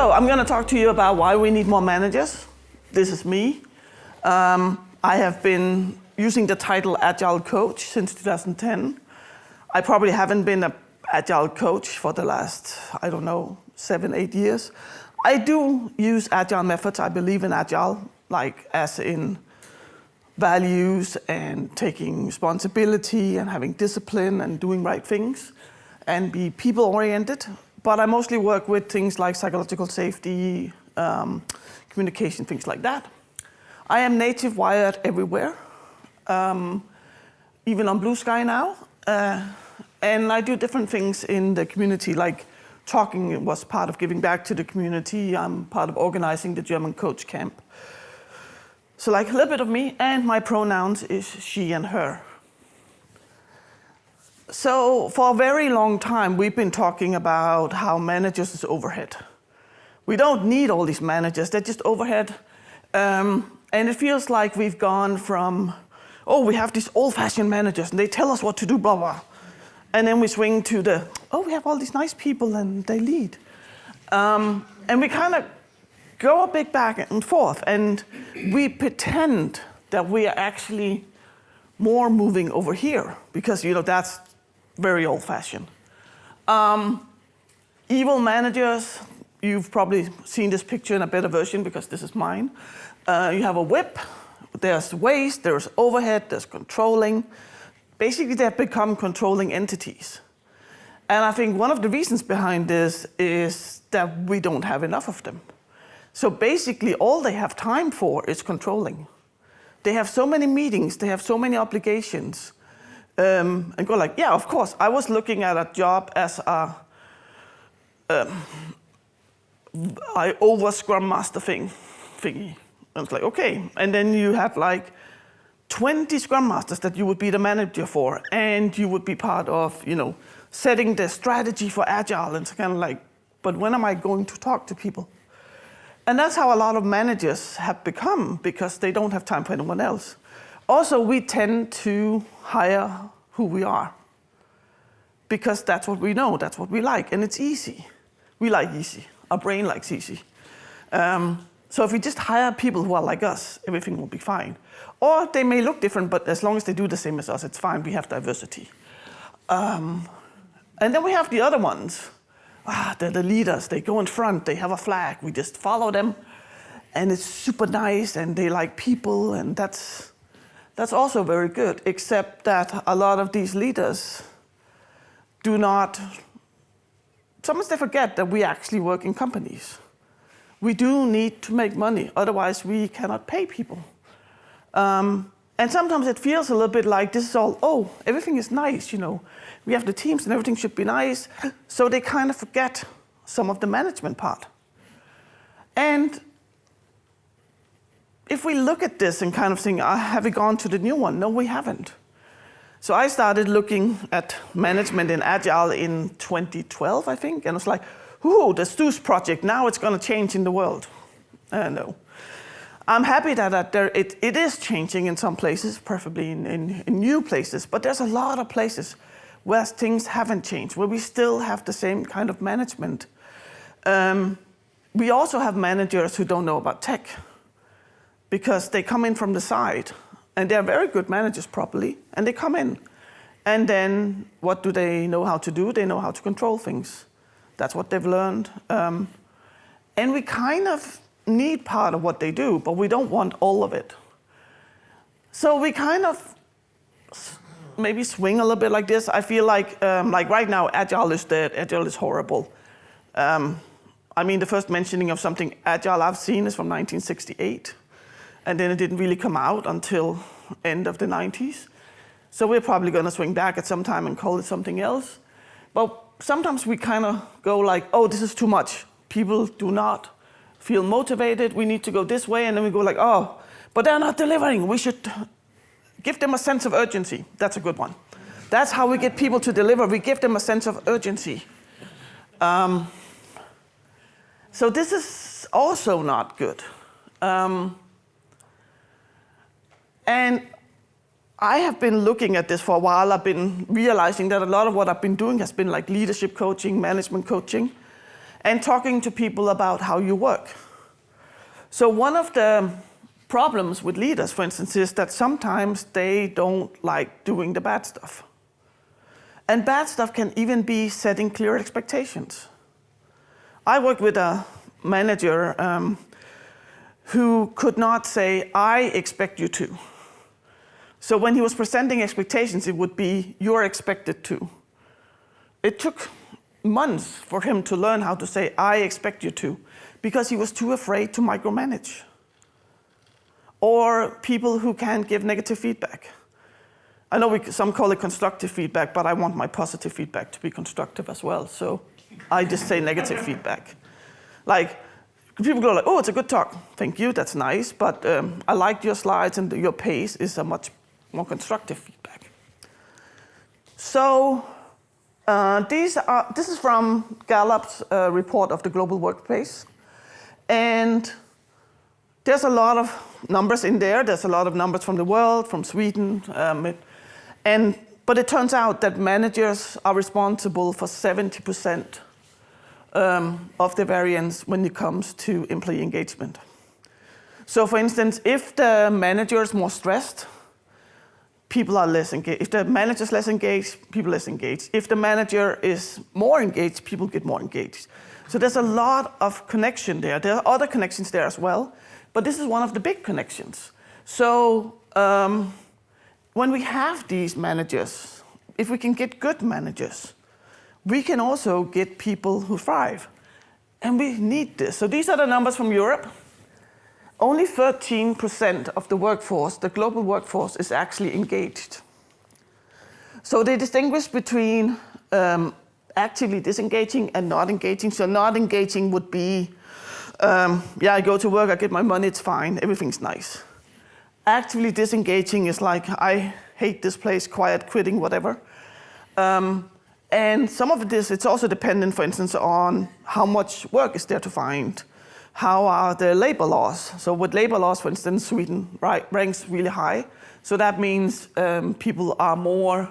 So I'm going to talk to you about why we need more managers. This is me. I have been using the title Agile Coach since 2010. I probably haven't been an Agile coach for the last, 7, 8 years. I do use Agile methods. I believe in Agile, like as in values and taking responsibility and having discipline and doing right things and be people-oriented. But I mostly work with things like psychological safety, communication, things like that. I am native wired everywhere, even on Blue Sky now. And I do different things in the community, like talking was part of giving back to the community. I'm part of organizing the German coach camp. So like a little bit of me, and my pronouns is she and her. So for a very long time, we've been talking about how managers is overhead. We don't need all these managers, they're just overhead. And it feels like we've gone from, we have these old-fashioned managers and they tell us what to do, blah, blah. And then we swing to we have all these nice people and they lead. And we kind of go a bit back and forth, and we pretend that we are actually more moving over here because, that's very old-fashioned. Evil managers, you've probably seen this picture in a better version because this is mine. You have a whip, there's waste, there's overhead, there's controlling. Basically, they've become controlling entities. And I think one of the reasons behind this is that we don't have enough of them. So basically, all they have time for is controlling. They have so many meetings, they have so many obligations, and go like, yeah, of course. I was looking at a job as I over Scrum Master thingy. I was like, okay. And then you had like 20 Scrum Masters that you would be the manager for, and you would be part of, setting the strategy for Agile, and it's kind of like, but when am I going to talk to people? And that's how a lot of managers have become, because they don't have time for anyone else. Also, we tend to hire who we are, because that's what we know, that's what we like, and it's easy. We like easy. Our brain likes easy. So if we just hire people who are like us, everything will be fine. Or they may look different, but as long as they do the same as us, it's fine. We have diversity. And then we have the other ones. They're the leaders. They go in front. They have a flag. We just follow them. And it's super nice, and they like people, and that's also very good, except that a lot of these leaders do not, sometimes they forget that we actually work in companies. We do need to make money, otherwise we cannot pay people. And sometimes it feels a little bit like this is all, everything is nice, We have the teams and everything should be nice. So they kind of forget some of the management part. And if we look at this and kind of think, have we gone to the new one? No, we haven't. So I started looking at management in Agile in 2012, I think. And I was like, the Stu's project, now it's going to change in the world. No. I'm happy that it is changing in some places, preferably in new places, but there's a lot of places where things haven't changed, where we still have the same kind of management. We also have managers who don't know about tech, because they come in from the side, and they're very good managers probably, and they come in. And then what do they know how to do? They know how to control things. That's what they've learned. And we kind of need part of what they do, but we don't want all of it. So we kind of maybe swing a little bit like this. I feel like right now, Agile is dead. Agile is horrible. The first mentioning of something Agile I've seen is from 1968. And then it didn't really come out until end of the 90s. So we're probably going to swing back at some time and call it something else. But sometimes we kind of go like, this is too much. People do not feel motivated. We need to go this way. And then we go like, but they're not delivering. We should give them a sense of urgency. That's a good one. That's how we get people to deliver. We give them a sense of urgency. So this is also not good. And I have been looking at this for a while. I've been realizing that a lot of what I've been doing has been like leadership coaching, management coaching. and talking to people about how you work. So one of the problems with leaders, for instance, is that sometimes they don't like doing the bad stuff. And bad stuff can even be setting clear expectations. I worked with a manager who could not say, I expect you to. So when he was presenting expectations, it would be, you're expected to. It took months for him to learn how to say, I expect you to, because he was too afraid to micromanage. Or people who can't give negative feedback. I know some call it constructive feedback, but I want my positive feedback to be constructive as well. So I just say negative feedback. Like, people go like, oh, it's a good talk. Thank you, that's nice. But I liked your slides and your pace is a much more constructive feedback. So this is from Gallup's report of the global workplace. And there's a lot of numbers in there. There's a lot of numbers from the world, from Sweden. But it turns out that managers are responsible for 70% of the variance when it comes to employee engagement. So for instance, if the manager is more stressed, people are less engaged. If the manager is less engaged, people are less engaged. If the manager is more engaged, people get more engaged. So there's a lot of connection there. There are other connections there as well, but this is one of the big connections. So when we have these managers, if we can get good managers, we can also get people who thrive. And we need this. So these are the numbers from Europe. Only 13% of the workforce, the global workforce, is actually engaged. So they distinguish between actively disengaging and not engaging. So not engaging would be, I go to work, I get my money, it's fine, everything's nice. Actively disengaging is like, I hate this place, quiet, quitting, whatever. And some of this, it's also dependent, for instance, on how much work is there to find. How are the labor laws? So with labor laws, for instance, Sweden ranks really high. So that means people are more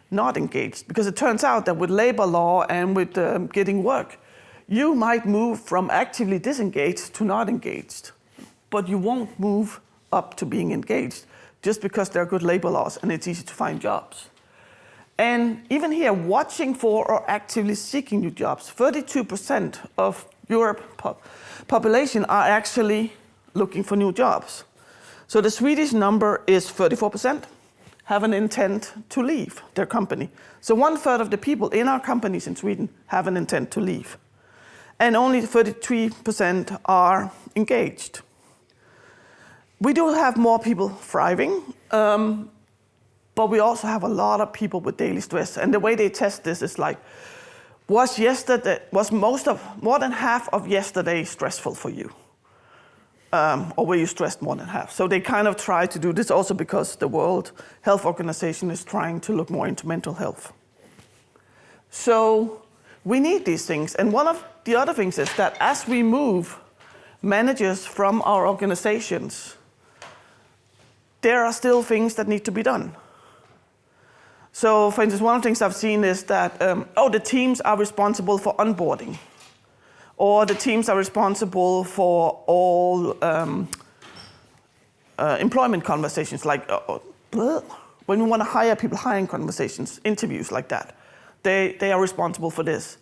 not engaged. Because it turns out that with labor law and with getting work, you might move from actively disengaged to not engaged. But you won't move up to being engaged just because there are good labor laws and it's easy to find jobs. And even here, watching for or actively seeking new jobs, 32% of Europe population are actually looking for new jobs. So the Swedish number is 34% have an intent to leave their company. So 1/3 of the people in our companies in Sweden have an intent to leave. And only 33% are engaged. We do have more people thriving, but we also have a lot of people with daily stress. And the way they test this is like, was more than half of yesterday stressful for you? Or were you stressed more than half? So they kind of try to do this also because the World Health Organization is trying to look more into mental health. So we need these things. And one of the other things is that as we move managers from our organizations, there are still things that need to be done. So, for instance, one of the things I've seen is that, the teams are responsible for onboarding. Or the teams are responsible for all employment conversations, like when you want to hire people, hiring conversations, interviews like that. They are responsible for this.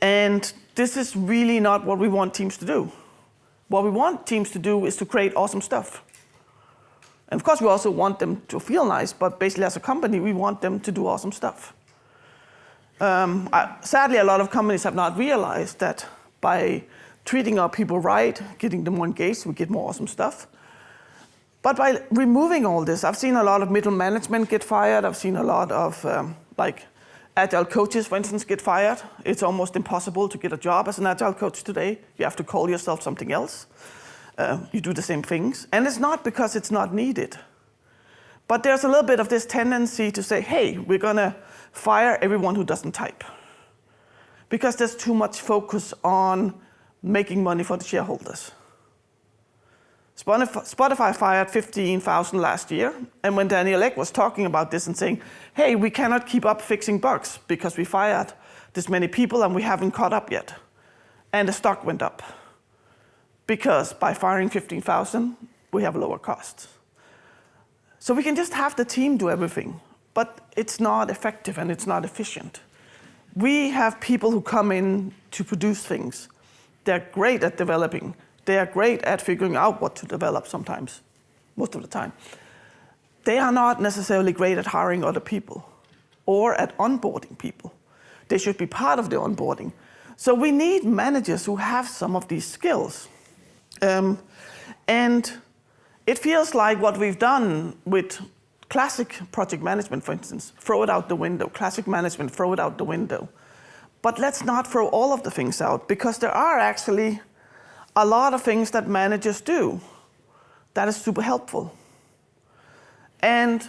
And this is really not what we want teams to do. What we want teams to do is to create awesome stuff. And of course, we also want them to feel nice, but basically as a company, we want them to do awesome stuff. Sadly, a lot of companies have not realized that by treating our people right, getting them more engaged, we get more awesome stuff. But by removing all this, I've seen a lot of middle management get fired. I've seen a lot of agile coaches, for instance, get fired. It's almost impossible to get a job as an agile coach today. You have to call yourself something else. You do the same things. And it's not because it's not needed. But there's a little bit of this tendency to say, hey, we're going to fire everyone who doesn't type. Because there's too much focus on making money for the shareholders. Spotify fired 15,000 last year. And when Daniel Ek was talking about this and saying, hey, we cannot keep up fixing bugs because we fired this many people and we haven't caught up yet. And the stock went up. Because by firing 15,000, we have lower costs. So we can just have the team do everything, but it's not effective and it's not efficient. We have people who come in to produce things. They're great at developing. They are great at figuring out what to develop sometimes, most of the time. They are not necessarily great at hiring other people or at onboarding people. They should be part of the onboarding. So we need managers who have some of these skills. And it feels like what we've done with classic project management, for instance, throw it out the window. Classic management, throw it out the window. But let's not throw all of the things out, because there are actually a lot of things that managers do that is super helpful. And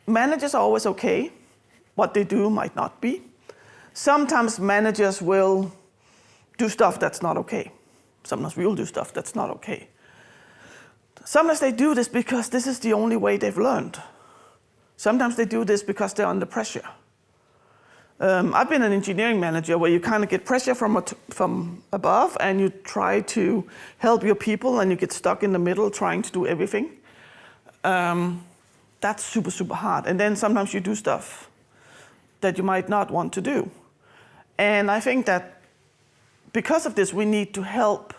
managers are always okay. What they do might not be. Sometimes managers will do stuff that's not okay. Sometimes we will do stuff that's not okay. Sometimes they do this because this is the only way they've learned. Sometimes they do this because they're under pressure. I've been an engineering manager where you kind of get pressure from above and you try to help your people and you get stuck in the middle trying to do everything. That's super, super hard. And then sometimes you do stuff that you might not want to do. And I think that because of this, we need to help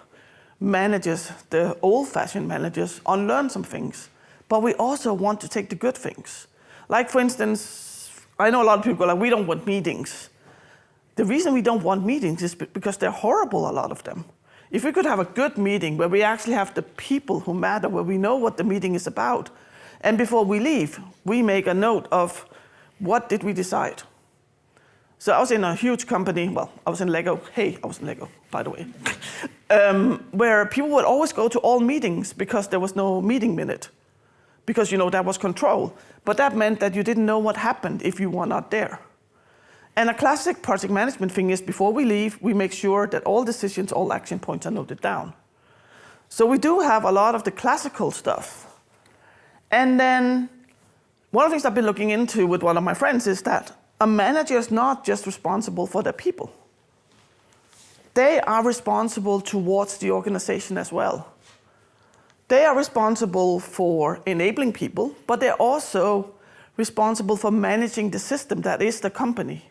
managers, the old-fashioned managers, unlearn some things. But we also want to take the good things. Like, for instance, I know a lot of people go like, we don't want meetings. The reason we don't want meetings is because they're horrible, a lot of them. If we could have a good meeting where we actually have the people who matter, where we know what the meeting is about, and before we leave, we make a note of what did we decide. So I was in a huge company, well, I was in Lego. Hey, I was in Lego, by the way. Where people would always go to all meetings because there was no meeting minute. Because, that was control. But that meant that you didn't know what happened if you were not there. And a classic project management thing is before we leave, we make sure that all decisions, all action points are noted down. So we do have a lot of the classical stuff. And then one of the things I've been looking into with one of my friends is that a manager is not just responsible for their people. They are responsible towards the organization as well. They are responsible for enabling people, but they're also responsible for managing the system that is the company.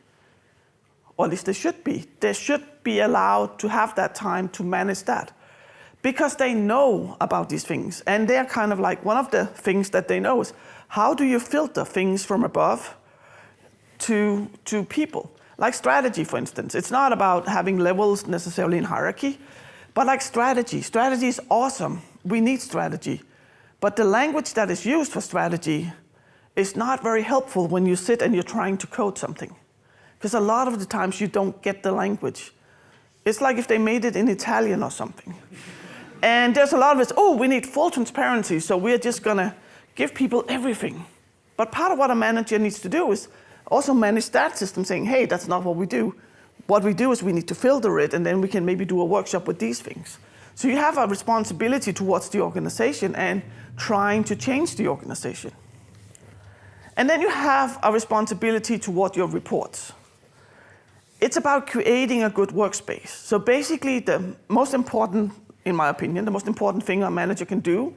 Or at least they should be. They should be allowed to have that time to manage that. Because they know about these things. And they're kind of like, one of the things that they know is, how do you filter things from above to people? Like strategy, for instance. It's not about having levels necessarily in hierarchy, but like strategy. Strategy is awesome. We need strategy. But the language that is used for strategy is not very helpful when you sit and you're trying to code something. Because a lot of the times you don't get the language. It's like if they made it in Italian or something. And there's a lot of this, we need full transparency, so we're just gonna give people everything. But part of what a manager needs to do is also manage that system, saying, hey, that's not what we do. What we do is we need to filter it, and then we can maybe do a workshop with these things. So you have a responsibility towards the organization and trying to change the organization. And then you have a responsibility toward your reports. It's about creating a good workspace. So basically, the most important, in my opinion, the most important thing a manager can do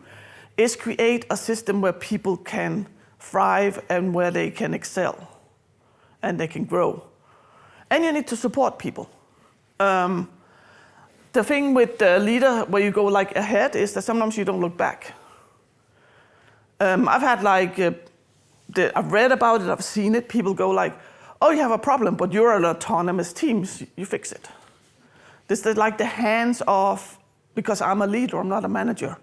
is create a system where people can thrive and where they can excel and they can grow. And you need to support people. The thing with the leader where you go like ahead is that sometimes you don't look back. I've had I've read about it, I've seen it. People go like, you have a problem, but you're an autonomous team, so you fix it. This is like the hands off, because I'm a leader, I'm not a manager.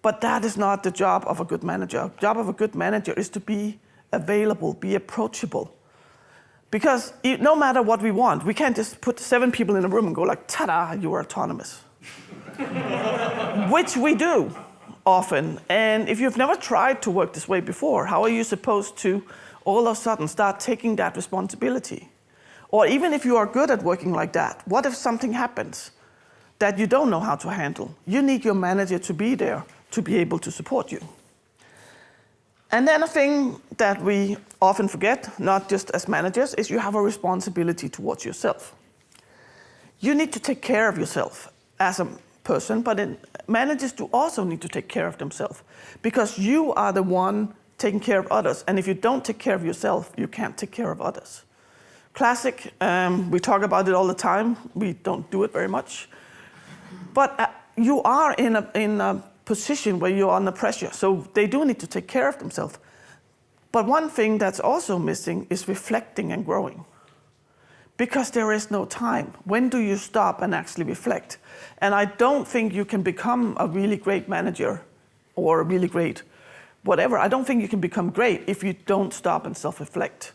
But that is not the job of a good manager. The job of a good manager is to be available, be approachable. Because no matter what we want, we can't just put 7 people in a room and go like, ta-da, you are autonomous. Which we do often. And if you've never tried to work this way before, how are you supposed to all of a sudden start taking that responsibility? Or even if you are good at working like that, what if something happens that you don't know how to handle? You need your manager to be there to be able to support you. And then a thing that we often forget, not just as managers, is you have a responsibility towards yourself. You need to take care of yourself as a person, but managers do also need to take care of themselves, because you are the one taking care of others. And if you don't take care of yourself, you can't take care of others. Classic, we talk about it all the time. We don't do it very much. But you are in a position where you're under pressure, so they do need to take care of themselves. But one thing that's also missing is reflecting and growing. Because there is no time. When do you stop and actually reflect? And I don't think you can become a really great manager or a really great whatever. I don't think you can become great if you don't stop and self-reflect.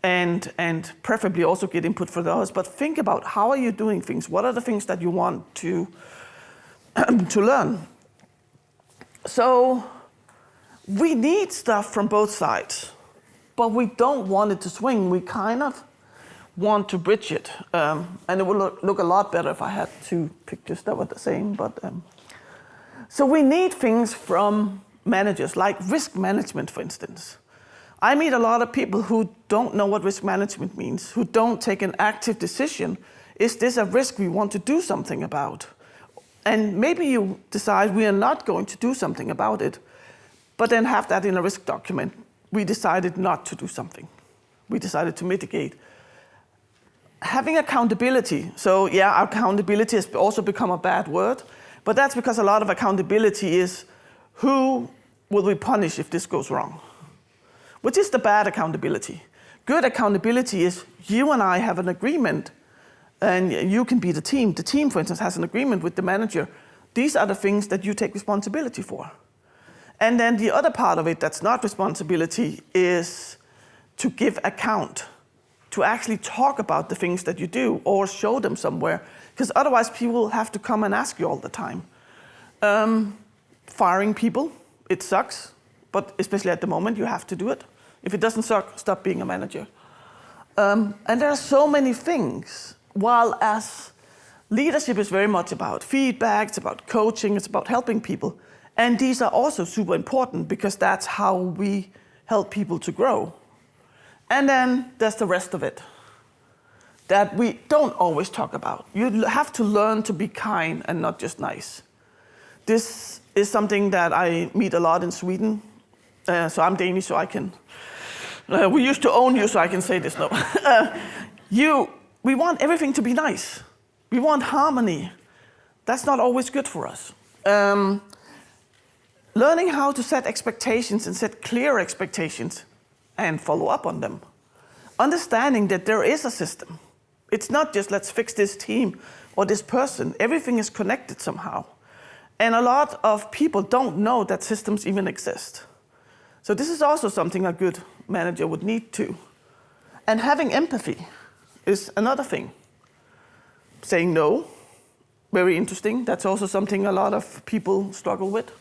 And preferably also get input from others. But think about, how are you doing things? What are the things that you want to learn? So we need stuff from both sides, but we don't want it to swing. We kind of want to bridge it. And it would look a lot better if I had two pictures that were the same. But so we need things from managers, like risk management, for instance. I meet a lot of people who don't know what risk management means, who don't take an active decision. Is this a risk we want to do something about? And maybe you decide we are not going to do something about it, but then have that in a risk document. We decided not to do something. We decided to mitigate. Having accountability. So yeah, accountability has also become a bad word, but that's because a lot of accountability is, who will we punish if this goes wrong? Which is the bad accountability. Good accountability is, you and I have an agreement, and you can be the team. The team, for instance, has an agreement with the manager. These are the things that you take responsibility for. And then the other part of it that's not responsibility is to give account, to actually talk about the things that you do or show them somewhere, because otherwise people have to come and ask you all the time. Firing people, it sucks, but especially at the moment you have to do it. If it doesn't suck, stop being a manager. And there are so many things, while as leadership is very much about feedback, it's about coaching, it's about helping people. And these are also super important, because that's how we help people to grow. And then there's the rest of it that we don't always talk about. You have to learn to be kind and not just nice. This is something that I meet a lot in Sweden. So I'm Danish, so I can, we used to own you, so I can say this now. We want everything to be nice. We want harmony. That's not always good for us. Learning how to set expectations and set clear expectations and follow up on them. Understanding that there is a system. It's not just, let's fix this team or this person. Everything is connected somehow. And a lot of people don't know that systems even exist. So this is also something a good manager would need to. And having empathy is another thing. Saying no, very interesting. That's also something a lot of people struggle with.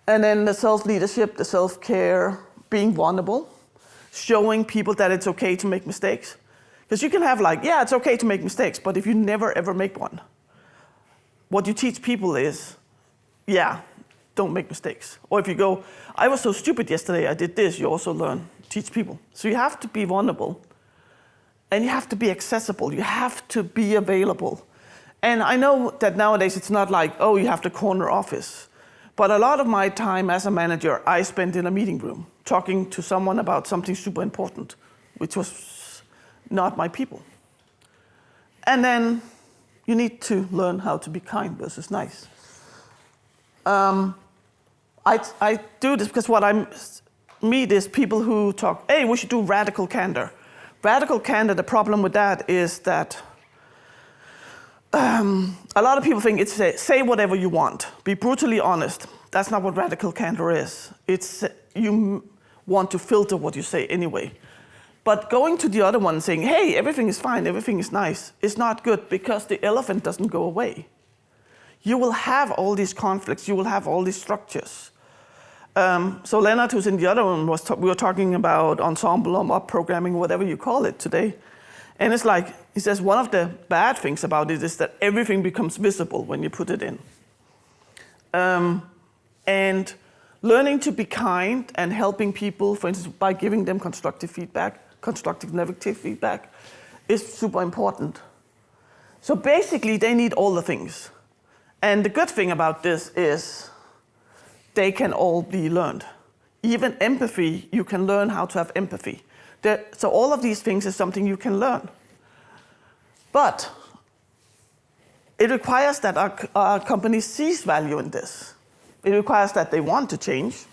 And then the self-leadership, the self-care, being vulnerable, showing people that it's okay to make mistakes. Because you can have yeah, it's okay to make mistakes, but if you never ever make one, what you teach people is, yeah, don't make mistakes. Or if you go, I was so stupid yesterday, I did this, you also learn, teach people. So you have to be vulnerable, and you have to be accessible, you have to be available. And I know that nowadays it's not like, oh, you have the corner office. But a lot of my time as a manager, I spent in a meeting room, talking to someone about something super important, which was not my people. And then you need to learn how to be kind versus nice. I do this because what I meet is people who talk, hey, we should do radical candor. Radical candor, the problem with that is that a lot of people think it's say whatever you want, be brutally honest. That's not what radical candor is. It's you want to filter what you say anyway. But going to the other one saying, hey, everything is fine, everything is nice, is not good, because the elephant doesn't go away. You will have all these conflicts, you will have all these structures. So Leonard, who's in the other one, we were talking about ensemble or mob programming, whatever you call it today. And it's like, he says, one of the bad things about it is that everything becomes visible when you put it in. And learning to be kind and helping people, for instance, by giving them constructive feedback, constructive negative feedback, is super important. So basically, they need all the things. And the good thing about this is they can all be learned. Even empathy, you can learn how to have empathy. So all of these things is something you can learn. But it requires that our company sees value in this. It requires that they want to change.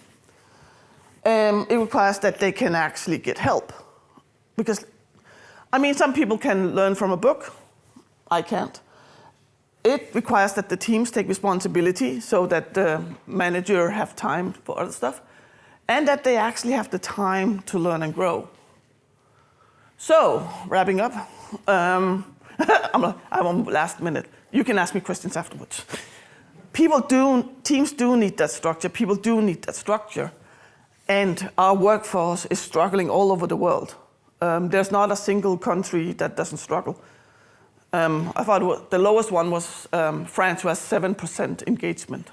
It requires that they can actually get help. Because, I mean, some people can learn from a book. I can't. It requires that the teams take responsibility so that the manager have time for other stuff, and that they actually have the time to learn and grow. So, wrapping up, I'm on last minute. You can ask me questions afterwards. Teams do need that structure. People do need that structure. And our workforce is struggling all over the world. There's not a single country that doesn't struggle. I thought the lowest one was France, who has 7% engagement.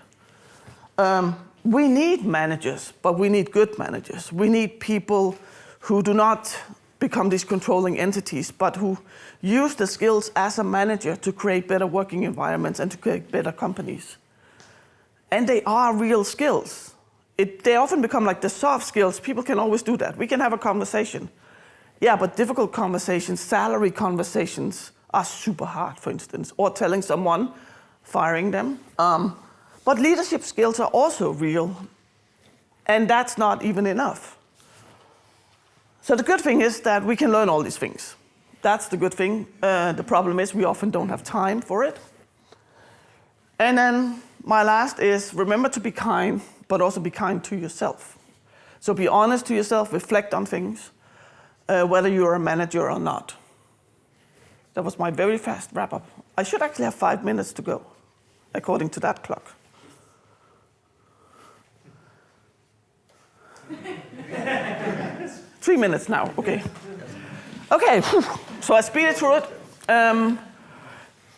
We need managers, but we need good managers. We need people who do not become these controlling entities, but who use the skills as a manager to create better working environments and to create better companies. And they are real skills. They often become like the soft skills. People can always do that. We can have a conversation. Yeah, but difficult conversations, salary conversations, are super hard, for instance, or telling someone, firing them. But leadership skills are also real, and that's not even enough. So the good thing is that we can learn all these things. That's the good thing. The problem is we often don't have time for it. And then my last is remember to be kind, but also be kind to yourself. So be honest to yourself, reflect on things, whether you're a manager or not. That was my very fast wrap-up. I should actually have 5 minutes to go, according to that clock. Three minutes now, okay. Okay, so I speeded through it.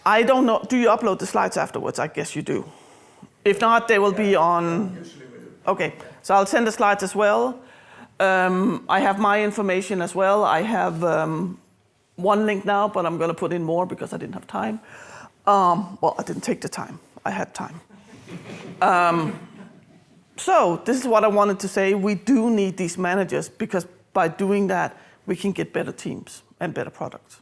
I don't know, do you upload the slides afterwards? I guess you do. If not, they will be on... Usually we do. Okay, so I'll send the slides as well. I have my information as well. I have one link now, but I'm going to put in more because I didn't have time. Well, I didn't take the time. I had time. So this is what I wanted to say. We do need these managers because by doing that, we can get better teams and better products.